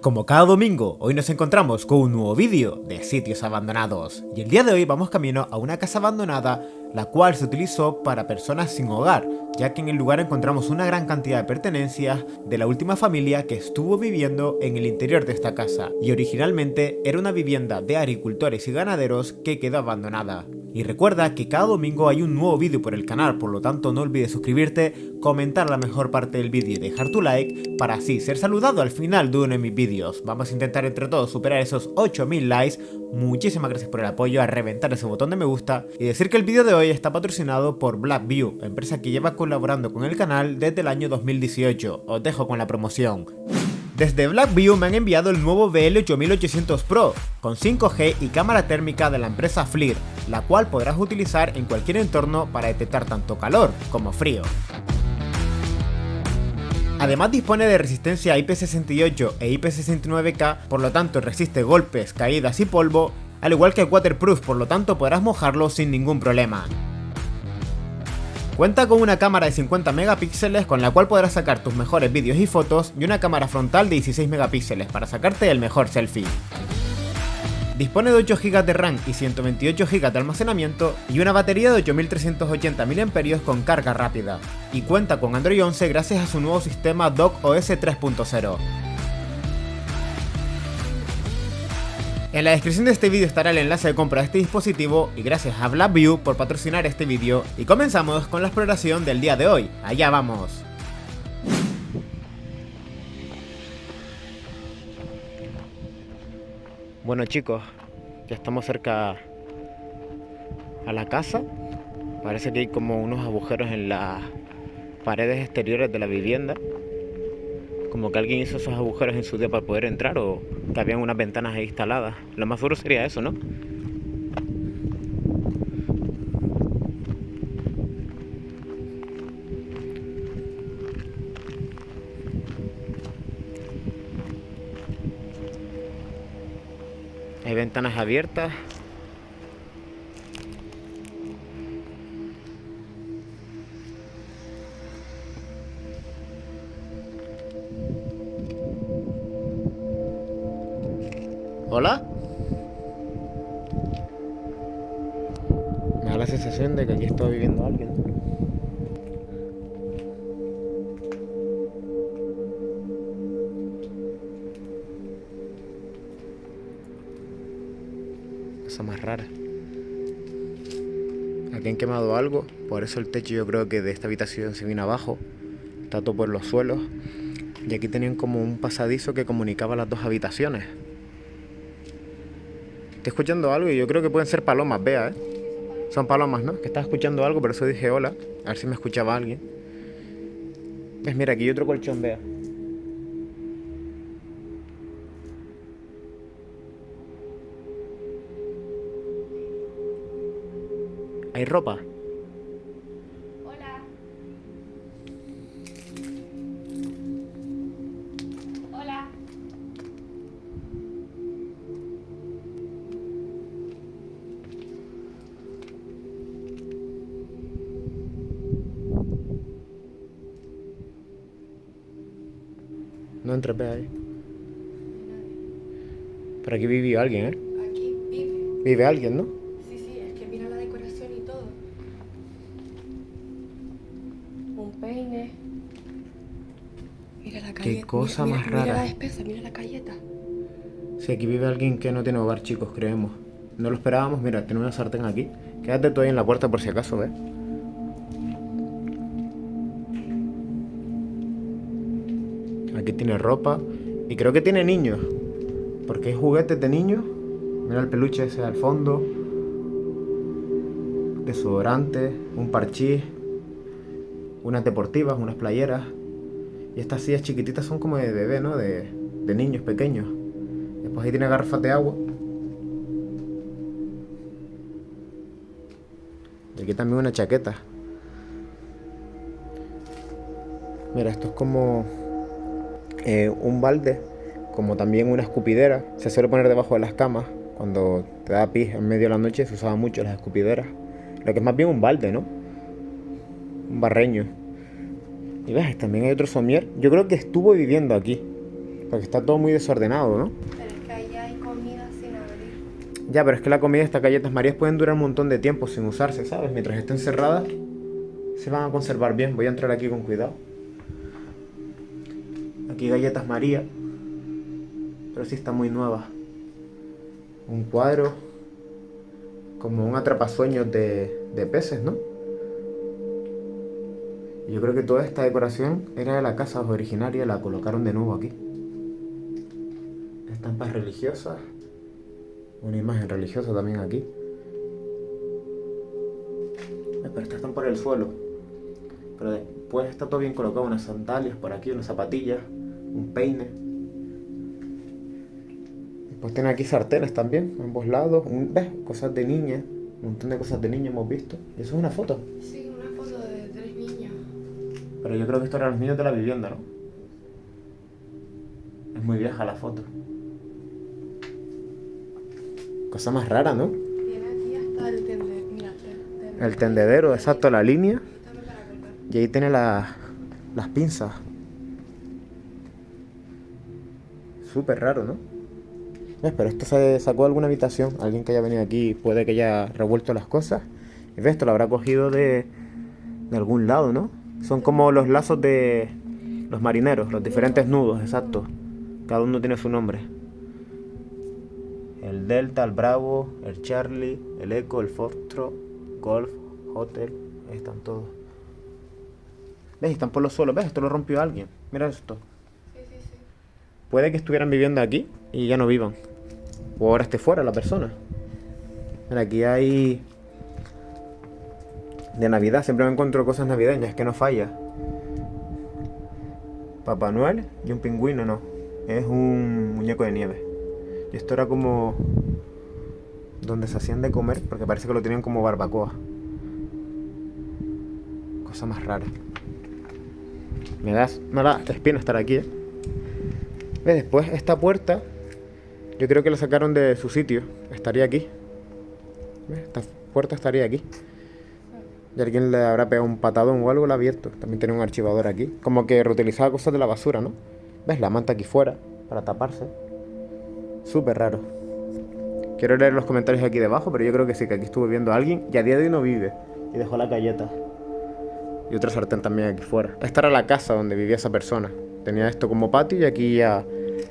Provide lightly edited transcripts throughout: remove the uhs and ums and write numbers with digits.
Como cada domingo, hoy nos encontramos con un nuevo vídeo de sitios abandonados. Y el día de hoy vamos camino a una casa abandonada, la cual se utilizó para personas sin hogar, ya que en el lugar encontramos una gran cantidad de pertenencias de la última familia que estuvo viviendo en el interior de esta casa. Y originalmente era una vivienda de agricultores y ganaderos que quedó abandonada. Y recuerda que cada domingo hay un nuevo vídeo por el canal, por lo tanto no olvides suscribirte, comentar la mejor parte del vídeo y dejar tu like para así ser saludado al final de uno de mis vídeos. Vamos a intentar entre todos superar esos 8000 likes. Muchísimas gracias por el apoyo, a reventar ese botón de me gusta y decir que el vídeo de hoy está patrocinado por Blackview, empresa que lleva colaborando con el canal desde el año 2018. Os dejo con la promoción. Desde Blackview me han enviado el nuevo BL8800 Pro, con 5G y cámara térmica de la empresa FLIR, la cual podrás utilizar en cualquier entorno para detectar tanto calor como frío. Además dispone de resistencia IP68 e IP69K, por lo tanto resiste golpes, caídas y polvo, al igual que waterproof, por lo tanto podrás mojarlo sin ningún problema. Cuenta con una cámara de 50 megapíxeles con la cual podrás sacar tus mejores vídeos y fotos y una cámara frontal de 16 megapíxeles para sacarte el mejor selfie. Dispone de 8 GB de RAM y 128 GB de almacenamiento y una batería de 8380 mAh con carga rápida. Y cuenta con Android 11 gracias a su nuevo sistema docOS 3.0. En la descripción de este vídeo estará el enlace de compra de este dispositivo y gracias a Blackview por patrocinar este vídeo y comenzamos con la exploración del día de hoy. ¡Allá vamos! Bueno chicos, ya estamos cerca a la casa. Parece que hay como unos agujeros en las paredes exteriores de la vivienda. Como que alguien hizo esos agujeros en su día para poder entrar, o que habían unas ventanas ahí instaladas. Lo más duro sería eso, ¿no? Hay ventanas abiertas. ¿Hola? Me da la sensación de que aquí está viviendo alguien. Cosa más rara. Aquí han quemado algo, por eso el techo yo creo que de esta habitación se vino abajo. Está todo por los suelos. Y aquí tenían como un pasadizo que comunicaba las dos habitaciones. Estoy escuchando algo y yo creo que pueden ser palomas, vea, Son palomas, ¿no? Que estaba escuchando algo, por eso dije hola. A ver si me escuchaba alguien. Pues mira, aquí hay otro colchón, vea. Hay ropa. Hola. Hola. No entres, vea ahí. Por aquí vivió alguien, Aquí vive. Vive alguien, ¿no? Sí, es que mira la decoración y todo. Un peine. Mira la galleta. Qué cosa mira, más mira rara. la despensa, mira la galleta. Sí, aquí vive alguien que no tiene hogar, chicos, creemos. No lo esperábamos. Mira, tiene una sartén aquí. Quédate tú ahí en la puerta por si acaso, ¿ves? Aquí tiene ropa. Y creo que tiene niños, porque hay juguetes de niños. Mira el peluche ese al fondo. Desodorante, un parchís, unas deportivas, unas playeras. Y estas sillas chiquititas son como de bebé, ¿no? De niños pequeños. Después ahí tiene garrafas de agua. Y aquí también una chaqueta. Mira, esto es como un balde, como también una escupidera. Se suele poner debajo de las camas. Cuando te da pis en medio de la noche se usaban mucho las escupideras. Lo que es más bien un balde, ¿no? Un barreño. Y ves, también hay otro somier. Yo creo que estuvo viviendo aquí. Porque está todo muy desordenado, ¿no? Pero es que ahí hay comida sin abrir. Ya, pero es que la comida de estas galletas Marías pueden durar un montón de tiempo sin usarse, ¿sabes? Mientras estén cerradas, se van a conservar bien. Voy a entrar aquí con cuidado. Aquí galletas María, pero sí están muy nuevas. Un cuadro, como un atrapasueños de peces, ¿no? Y yo creo que toda esta decoración era de la casa originaria, la colocaron de nuevo aquí. Estampas religiosas, una imagen religiosa también aquí. Pero estas están por el suelo. Pero después está todo bien colocado, unas sandalias por aquí, unas zapatillas, un peine. Después tiene aquí sartenes también, a ambos lados. ¿Ves? Cosas de niña, un montón de cosas de niña hemos visto. Y eso es una foto. Sí, una foto de 3 niños. Pero yo creo que esto eran los niños de la vivienda, ¿no? Es muy vieja la foto. Cosa más rara, ¿no? Tiene aquí hasta el tendedero. Mira, El tendedero, exacto, la línea. También para colgar. Y ahí tiene las pinzas. Súper raro, ¿no? ¿Ves? Pero esto se sacó de alguna habitación. Alguien que haya venido aquí puede que haya revuelto las cosas. Y ves, esto lo habrá cogido de algún lado, ¿no? Son como los lazos de los marineros, los diferentes nudos, exacto. Cada uno tiene su nombre. El Delta, el Bravo, el Charlie, el Eco, el Foxtrot, Golf, Hotel. Ahí están todos. ¿Ves? Están por los suelos. ¿Ves? Esto lo rompió alguien. Mira esto. Sí. Puede que estuvieran viviendo aquí y ya no vivan. O ahora esté fuera la persona. Mira, aquí hay... de Navidad. Siempre me encuentro cosas navideñas, que no falla. Papá Noel y un pingüino, no. Es un muñeco de nieve. Y esto era como... donde se hacían de comer, porque parece que lo tenían como barbacoa. Cosa más rara. Me da espina estar aquí, ¿eh? ¿Ves? Después esta puerta, yo creo que la sacaron de su sitio. Estaría aquí. ¿Ves? Esta puerta estaría aquí. Y alguien le habrá pegado un patadón o algo, la ha abierto. También tiene un archivador aquí. Como que reutilizaba cosas de la basura, ¿no? ¿Ves? La manta aquí fuera, para taparse. Súper raro. Quiero leer los comentarios aquí debajo, pero yo creo que sí, que aquí estuvo viviendo alguien y a día de hoy no vive. Y dejó la galleta. Y otra sartén también aquí fuera. Esta era la casa donde vivía esa persona. Tenía esto como patio y aquí ya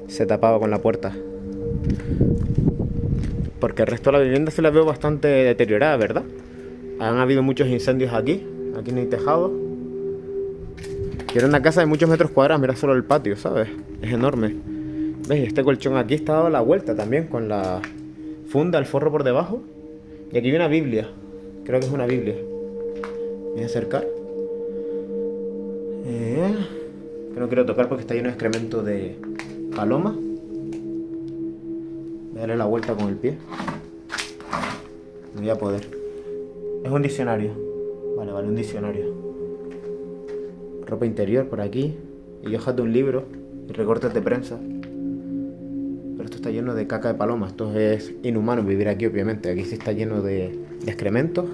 se tapaba con la puerta. Porque el resto de la vivienda se la veo bastante deteriorada, ¿verdad? Han habido muchos incendios aquí. Aquí no hay tejado. Y era una casa de muchos metros cuadrados. Mira solo el patio, ¿sabes? Es enorme. ¿Ves? Este colchón aquí está dado la vuelta también, con la funda, el forro por debajo. Y aquí hay una Biblia. Creo que es una Biblia. Voy a acercar. Que no quiero tocar porque está lleno de excremento de paloma. Voy a darle la vuelta con el pie. No voy a poder. Es un diccionario. Vale, un diccionario. Ropa interior por aquí. Y hojas de un libro. Y recortes de prensa. Pero esto está lleno de caca de paloma. Esto es inhumano vivir aquí, obviamente. Aquí sí está lleno de excrementos.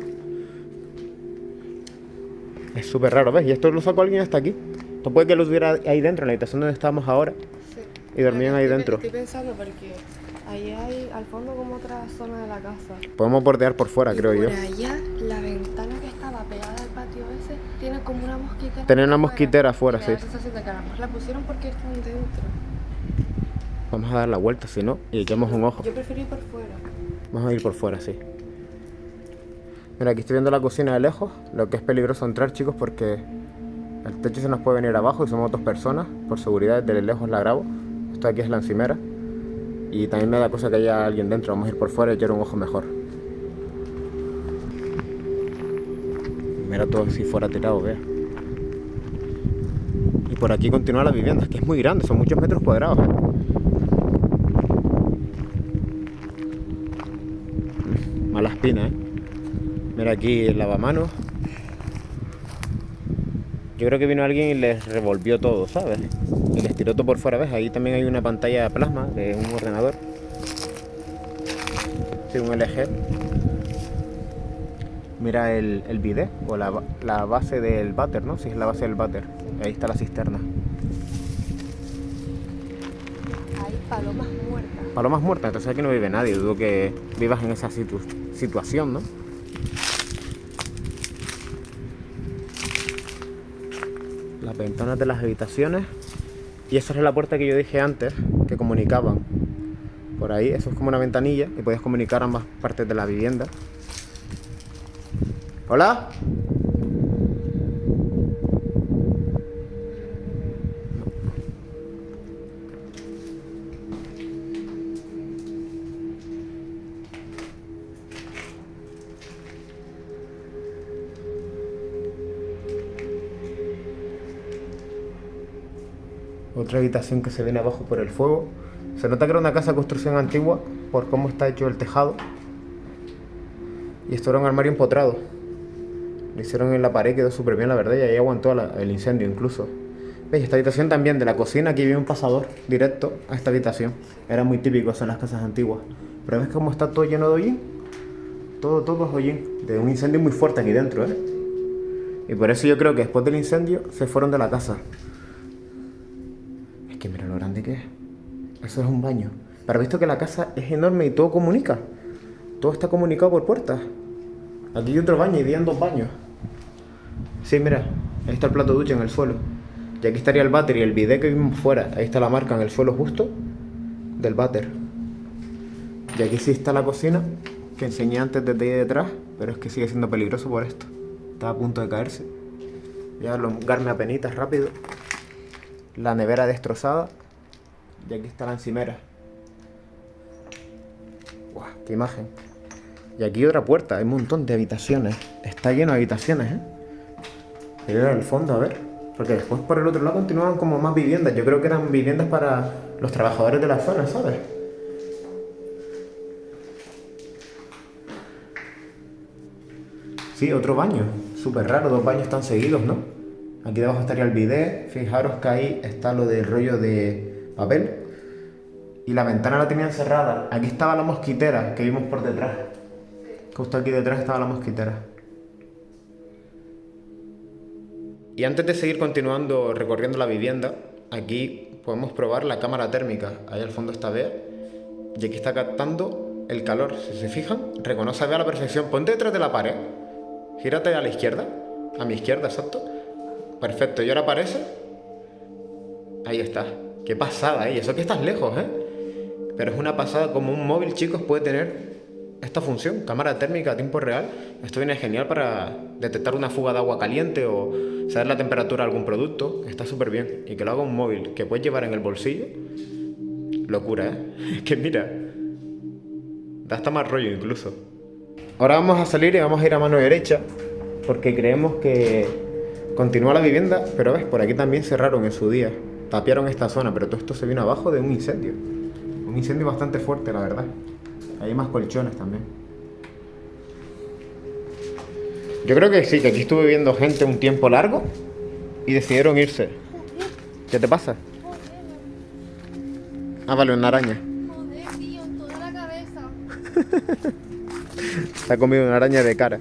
Es súper raro, ¿ves? Y esto lo sacó alguien hasta aquí. Esto puede que lo tuviera ahí dentro, en la habitación donde estábamos ahora. Sí. Y dormían ahí dentro. Estoy pensando porque ahí hay al fondo como otra zona de la casa. Podemos bordear por fuera, Y creo yo. por allá, la ventana que estaba pegada al patio ese, tiene como una mosquitera. Tenía una afuera. mosquitera afuera, Y me da sí. la sensación de que a lo mejor la pusieron porque están dentro. Vamos a dar la vuelta, si no, y echamos un ojo. Yo prefiero ir por fuera. Vamos a ir por fuera, sí. Mira, aquí estoy viendo la cocina de lejos. Lo que es peligroso entrar, chicos, porque el techo se nos puede venir abajo y somos dos personas. Por seguridad, desde lejos la grabo. Esto aquí es la encimera. Y también me da cosa que haya alguien dentro. Vamos a ir por fuera y echar un ojo mejor. Mira todo si fuera tirado, vea. Y por aquí continúa la vivienda, que es muy grande, son muchos metros cuadrados. Mala espina, ¿eh? Mira aquí el lavamanos. Yo creo que vino alguien y les revolvió todo, ¿sabes? Y les tiró todo por fuera, ¿ves? Ahí también hay una pantalla plasma de un ordenador. Sí, un LG. Mira el bidet, o la base del váter, ¿no? Sí, es la base del váter. Ahí está la cisterna. palomas muertas. Palomas muertas, entonces aquí no vive nadie. Dudo que vivas en esa situación, ¿no? Las ventanas de las habitaciones. Y esa es la puerta que yo dije antes, que comunicaban. Por ahí, eso es como una ventanilla y podías comunicar ambas partes de la vivienda. ¿Hola? Otra habitación que se viene abajo por el fuego. Se nota que era una casa de construcción antigua por cómo está hecho el tejado. Y esto era un armario empotrado. Lo hicieron en la pared, quedó súper bien la verdad, y ahí aguantó el incendio incluso. ¿Veis? Esta habitación también, de la cocina, aquí había un pasador directo a esta habitación. Era muy típico eso en las casas antiguas. Pero ves cómo está todo lleno de hollín. Todo es hollín. De un incendio muy fuerte aquí dentro, ¿eh? Y por eso yo creo que después del incendio se fueron de la casa. Es que mira lo grande que es. Eso es un baño. Pero visto que la casa es enorme y todo comunica. Todo está comunicado por puertas. Aquí hay otro baño y habían 2 baños. Sí, mira. Ahí está el plato de ducha en el suelo. Y aquí estaría el váter y el bidet que vimos fuera. Ahí está la marca en el suelo justo del váter. Y aquí sí está la cocina, que enseñé antes desde ahí detrás. Pero es que sigue siendo peligroso por esto. Está a punto de caerse. Voy a elongarme a penitas rápido. La nevera destrozada. Y aquí está la encimera. ¡Guau! ¡Qué imagen! Y aquí otra puerta. Hay un montón de habitaciones. Está lleno de habitaciones, ¿eh? Voy a ir al fondo a ver. Porque después por el otro lado continuaban como más viviendas. Yo creo que eran viviendas para los trabajadores de la zona, ¿sabes? Sí, otro baño. Súper raro, 2 baños tan seguidos, ¿no? Aquí debajo estaría el bidet. Fijaros que ahí está lo del rollo de papel. Y la ventana la tenían cerrada. Aquí estaba la mosquitera que vimos por detrás. Justo aquí detrás estaba la mosquitera. Y antes de seguir continuando recorriendo la vivienda, aquí podemos probar la cámara térmica. Ahí al fondo está Bea. Y aquí está captando el calor. Si se fijan, reconoce a Bea a la perfección. Ponte detrás de la pared. Gírate a la izquierda. A mi izquierda, exacto. Perfecto, y ahora aparece. Ahí está. Qué pasada, ¿eh? Eso que estás lejos, ¿eh? Pero es una pasada como un móvil, chicos, puede tener esta función, cámara térmica a tiempo real. Esto viene genial para detectar una fuga de agua caliente o saber la temperatura de algún producto. Está súper bien. Y que lo haga un móvil que puedes llevar en el bolsillo. Locura, ¿eh? Es que mira, da hasta más rollo incluso. Ahora vamos a salir y vamos a ir a mano derecha porque creemos que continúa la vivienda, pero ves, por aquí también cerraron en su día. Tapiaron esta zona, pero todo esto se vino abajo de un incendio. Un incendio bastante fuerte, la verdad. Hay más colchones también. Yo creo que sí, que aquí estuve viendo gente un tiempo largo y decidieron irse. ¿Qué te pasa? Ah, vale, una araña. Joder, tío, en toda la cabeza. Se ha comido una araña de cara.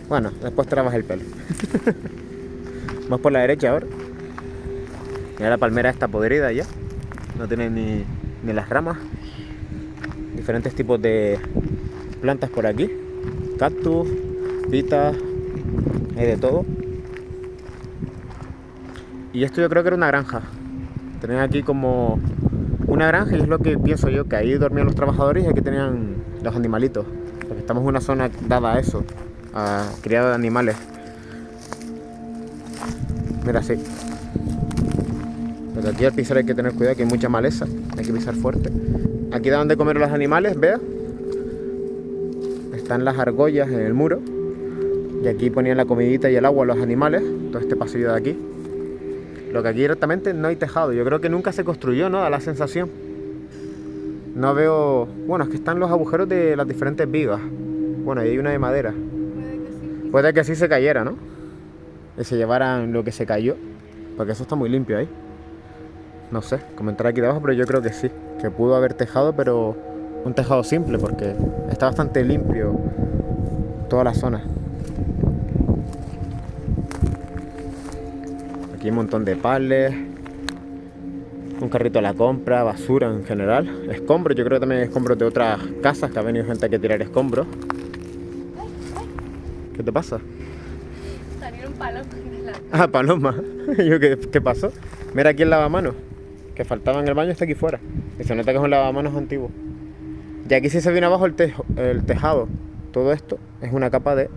Bueno, después te lavas el pelo. Vamos por la derecha ahora. Mira, la palmera está podrida ya. No tiene ni las ramas. Diferentes tipos de plantas por aquí. Cactus, pitas, hay de todo. Y esto yo creo que era una granja. Tenían aquí como una granja y es lo que pienso yo, que ahí dormían los trabajadores y aquí tenían los animalitos. Porque estamos en una zona dada a eso, a criado de animales. Mira, sí. Pero aquí al pisar hay que tener cuidado, que hay mucha maleza, hay que pisar fuerte. Aquí daban de comer a los animales, vea. Están las argollas en el muro. Y aquí ponían la comidita y el agua a los animales, todo este pasillo de aquí. Lo que aquí directamente no hay tejado, yo creo que nunca se construyó, ¿no? Da la sensación. No veo... Bueno, es que están los agujeros de las diferentes vigas. Bueno, y hay una de madera. Puede que sí se cayera, ¿no? Que se llevaran lo que se cayó. Porque eso está muy limpio ahí. No sé, comentar aquí debajo, pero yo creo que sí. Que pudo haber tejado, pero un tejado simple, porque está bastante limpio toda la zona. Aquí hay un montón de palets. Un carrito a la compra, basura en general. Escombros, yo creo que también hay escombros de otras casas, que ha venido gente a tirar escombros. ¿Qué te pasa? Salieron palomas de la... Ah, paloma. Yo, ¿qué pasó? Mira aquí el lavamanos, que faltaba en el baño, está aquí fuera. Y se nota que es un lavamanos antiguo. Y aquí sí se viene abajo el tejado. Todo esto es una capa de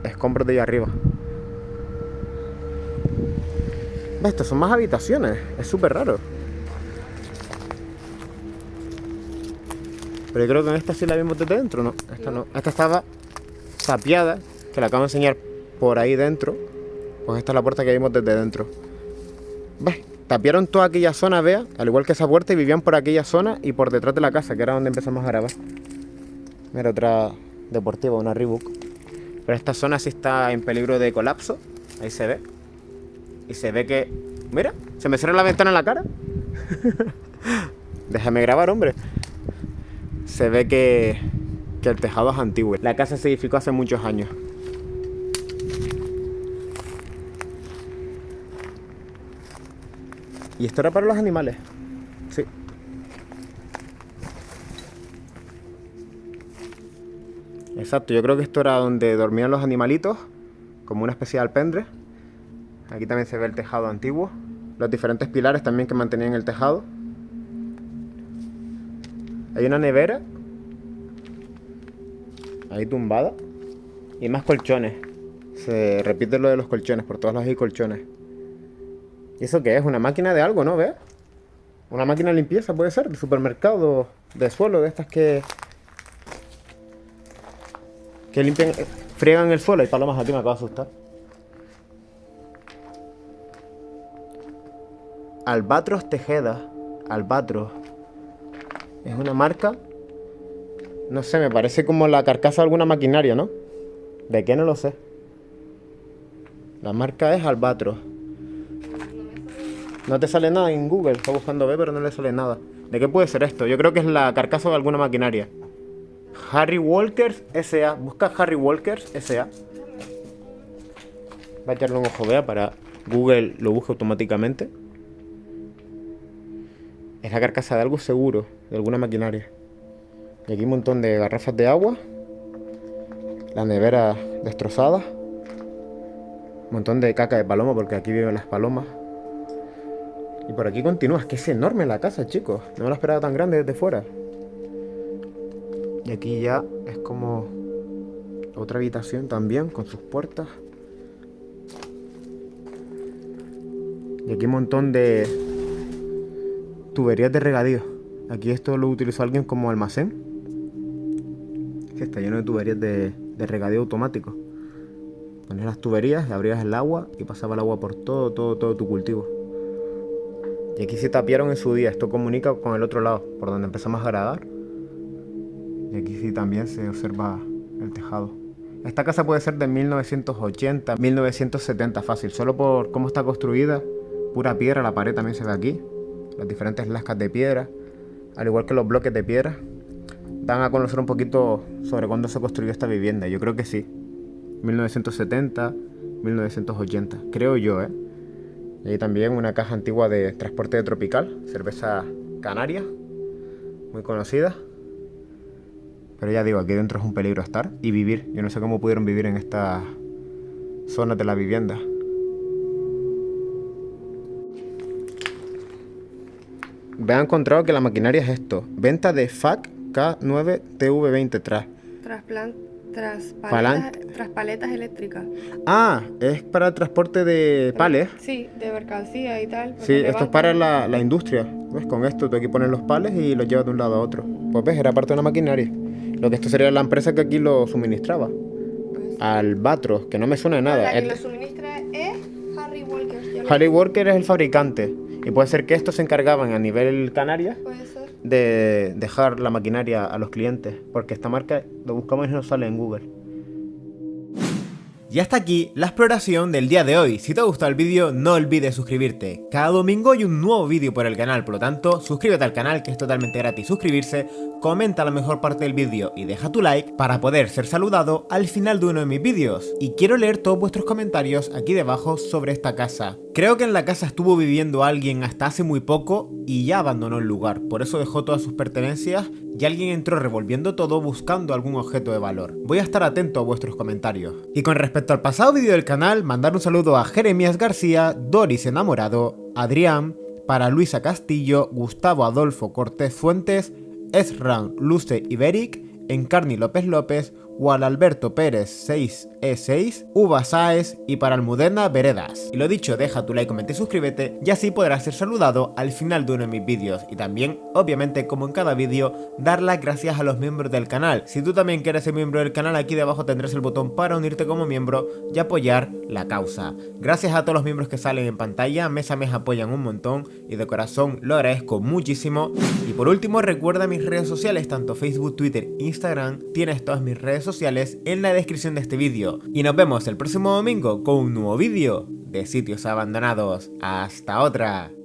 escombros de allá arriba. ¿Ves? Estas son más habitaciones. Es súper raro. Pero yo creo que en esta sí la vimos desde dentro, ¿no? Esta no. Esta estaba tapiada, que la acabo de enseñar por ahí dentro. Pues esta es la puerta que vimos desde dentro. ¿Ves? Tapiaron toda aquella zona, vea, al igual que esa puerta, y vivían por aquella zona y por detrás de la casa, que era donde empezamos a grabar. Mira, otra deportiva, una Reebok. Pero esta zona sí está en peligro de colapso. Ahí se ve. Y se ve que... Mira, se me cierra la ventana en la cara. Déjame grabar, hombre. Se ve que el tejado es antiguo. La casa se edificó hace muchos años. Y esto era para los animales. Sí. Exacto, yo creo que esto era donde dormían los animalitos, como una especie de alpendre. Aquí también se ve el tejado antiguo. Los diferentes pilares también que mantenían el tejado. Hay una nevera ahí tumbada. Y más colchones. Se repite lo de los colchones, por todos lados hay colchones. ¿Y eso qué es? Una máquina de algo, ¿no? ¿Ves? Una máquina de limpieza puede ser, de supermercado, de suelo, de estas que limpian, friegan el suelo. Hay palomas aquí, me acabo de asustar. Albatros Tejeda. Albatros. Es una marca. No sé, me parece como la carcasa de alguna maquinaria, ¿no? ¿De qué? No lo sé. La marca es Albatros. No te sale nada en Google. Está buscando B, pero no le sale nada. ¿De qué puede ser esto? Yo creo que es la carcasa de alguna maquinaria. Harry Walkers S.A. Busca Harry Walkers S.A. Va a echarle un ojo, vea, para Google lo busca automáticamente. Es la carcasa de algo seguro, de alguna maquinaria. Y aquí un montón de garrafas de agua. La nevera destrozada. Un montón de caca de paloma, porque aquí viven las palomas. Y por aquí continúa. Es que es enorme la casa, chicos. No me lo esperaba tan grande desde fuera. Y aquí ya es como otra habitación también, con sus puertas. Y aquí un montón de tuberías de regadío. Aquí esto lo utilizó alguien como almacén. Sí, está lleno de tuberías de regadío automático. Ponías las tuberías, abrías el agua y pasaba el agua por todo tu cultivo. Y aquí se tapiaron en su día. Esto comunica con el otro lado, por donde empezamos a grabar. Y aquí sí también se observa el tejado. Esta casa puede ser de 1980, 1970 fácil. Solo por cómo está construida. Pura piedra, la pared también se ve aquí. Las diferentes lascas de piedra. Al igual que los bloques de piedra. Dan a conocer un poquito sobre cuándo se construyó esta vivienda. Yo creo que sí. 1970, 1980. Creo yo, ¿eh? Y ahí también una caja antigua de transporte de Tropical. Cerveza canaria. Muy conocida. Pero ya digo, aquí dentro es un peligro estar y vivir. Yo no sé cómo pudieron vivir en estas zonas de la vivienda. Me han encontrado que la maquinaria es esto. Venta de FAC K9TV20 tras paletas eléctricas. Ah, es para el transporte de pales. Sí, de mercancía y tal. Sí, esto es para la industria. ¿Ves? Con esto tú aquí pones los pales y los llevas de un lado a otro. Pues ves, era parte de una maquinaria. Lo que esto sería la empresa que aquí lo suministraba. Pues, Albatros, que no me suena de nada. La que lo suministra es Harry Walker. Harry Walker es el fabricante. Y puede ser que estos se encargaban a nivel Canarias Puede ser. de dejar la maquinaria a los clientes. Porque esta marca lo buscamos y no sale en Google. Y hasta aquí la exploración del día de hoy. Si te ha gustado el vídeo, no olvides suscribirte. Cada domingo hay un nuevo vídeo por el canal, por lo tanto, suscríbete al canal, que es totalmente gratis suscribirse, comenta la mejor parte del vídeo y deja tu like para poder ser saludado al final de uno de mis vídeos. Y quiero leer todos vuestros comentarios aquí debajo sobre esta casa. Creo que en la casa estuvo viviendo alguien hasta hace muy poco y ya abandonó el lugar, por eso dejó todas sus pertenencias y alguien entró revolviendo todo buscando algún objeto de valor. Voy a estar atento a vuestros comentarios. Y con respecto al pasado vídeo del canal, mandar un saludo a Jeremías García, Doris Enamorado, Adrián, para Luisa Castillo, Gustavo Adolfo Cortés Fuentes, Esran Luce Iberic, Encarni López López, Guadalberto Pérez 6E6, Uva Sáez y para Almudena Veredas. Y lo dicho, deja tu like, comenta y suscríbete y así podrás ser saludado al final de uno de mis vídeos. Y también, obviamente, como en cada vídeo, dar las gracias a los miembros del canal. Si tú también quieres ser miembro del canal, aquí debajo tendrás el botón para unirte como miembro y apoyar la causa. Gracias a todos los miembros que salen en pantalla, mes a mes apoyan un montón y de corazón lo agradezco muchísimo. Y por último, recuerda mis redes sociales, tanto Facebook, Twitter, Instagram, tienes todas mis redes sociales en la descripción de este vídeo. Y nos vemos el próximo domingo con un nuevo vídeo de Sitios Abandonados. ¡Hasta otra!